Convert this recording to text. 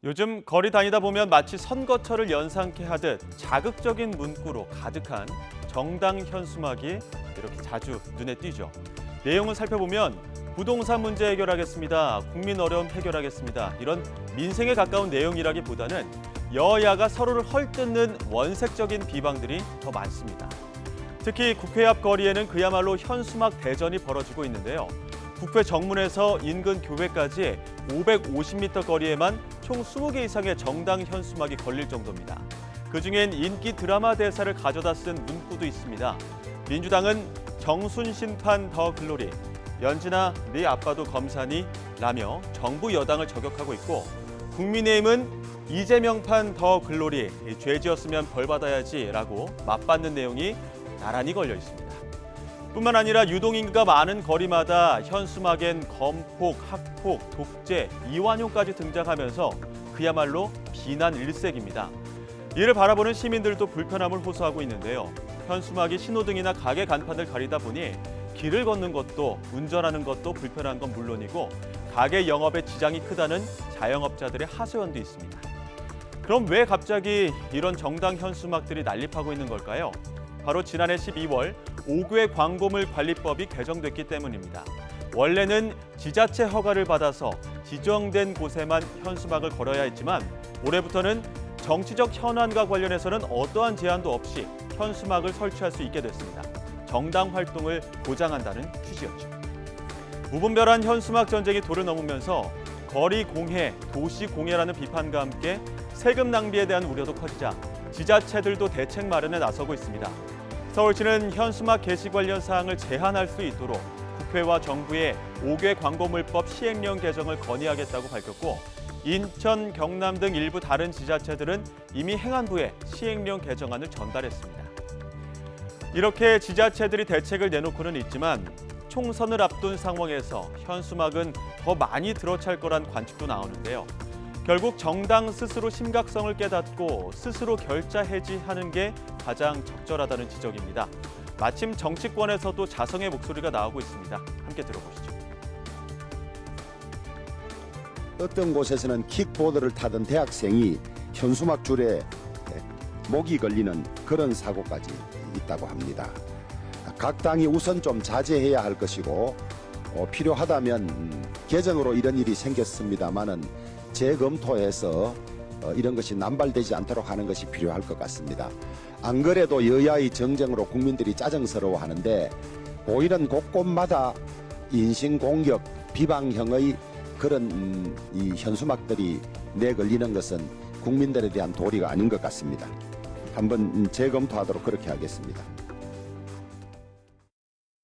요즘 거리 다니다 보면 마치 선거철을 연상케 하듯 자극적인 문구로 가득한 정당 현수막이 이렇게 자주 눈에 띄죠. 내용을 살펴보면 부동산 문제 해결하겠습니다. 국민 어려움 해결하겠습니다. 이런 민생에 가까운 내용이라기보다는 여야가 서로를 헐뜯는 원색적인 비방들이 더 많습니다. 특히 국회 앞 거리에는 그야말로 현수막 대전이 벌어지고 있는데요. 국회 정문에서 인근 교회까지 550m 거리에만 총 20개 이상의 정당 현수막이 걸릴 정도입니다. 그중엔 인기 드라마 대사를 가져다 쓴 문구도 있습니다. 민주당은 정순 심판 더 글로리, 연진아 네 아빠도 검사니 라며 정부 여당을 저격하고 있고, 국민의힘은 이재명판 더 글로리, 죄 지었으면 벌 받아야지 라고 맞받는 내용이 나란히 걸려 있습니다. 뿐만 아니라 유동인구가 많은 거리마다 현수막엔 검폭, 학폭, 독재, 이완용까지 등장하면서 그야말로 비난 일색입니다. 이를 바라보는 시민들도 불편함을 호소하고 있는데요. 현수막이 신호등이나 가게 간판을 가리다 보니 길을 걷는 것도 운전하는 것도 불편한 건 물론이고 가게 영업에 지장이 크다는 자영업자들의 하소연도 있습니다. 그럼 왜 갑자기 이런 정당 현수막들이 난립하고 있는 걸까요? 바로 지난해 12월 5개 광고물 관리법이 개정됐기 때문입니다. 원래는 지자체 허가를 받아서 지정된 곳에만 현수막을 걸어야 했지만 올해부터는 정치적 현안과 관련해서는 어떠한 제한도 없이 현수막을 설치할 수 있게 됐습니다. 정당 활동을 보장한다는 취지였죠. 무분별한 현수막 전쟁이 도를 넘으면서 거리 공해, 도시 공해라는 비판과 함께 세금 낭비에 대한 우려도 커지자 지자체들도 대책 마련에 나서고 있습니다. 서울시는 현수막 게시 관련 사항을 제한할 수 있도록 국회와 정부에 5개 광고물법 시행령 개정을 건의하겠다고 밝혔고, 인천, 경남 등 일부 다른 지자체들은 이미 행안부에 시행령 개정안을 전달했습니다. 이렇게 지자체들이 대책을 내놓고는 있지만 총선을 앞둔 상황에서 현수막은 더 많이 들어찰 거란 관측도 나오는데요. 결국 정당 스스로 심각성을 깨닫고 스스로 결자 해지하는 게 가장 적절하다는 지적입니다. 마침 정치권에서도 자성의 목소리가 나오고 있습니다. 함께 들어보시죠. 어떤 곳에서는 킥보드를 타던 대학생이 현수막 줄에 목이 걸리는 그런 사고까지 있다고 합니다. 각 당이 우선 좀 자제해야 할 것이고 필요하다면 개정으로 이런 일이 생겼습니다마는 재검토해서 이런 것이 남발되지 않도록 하는 것이 필요할 것 같습니다. 안 그래도 여야의 정쟁으로 국민들이 짜증스러워하는데 보이는 곳곳마다 인신공격, 비방형의 그런 이 현수막들이 내걸리는 것은 국민들에 대한 도리가 아닌 것 같습니다. 한번 재검토하도록 그렇게 하겠습니다.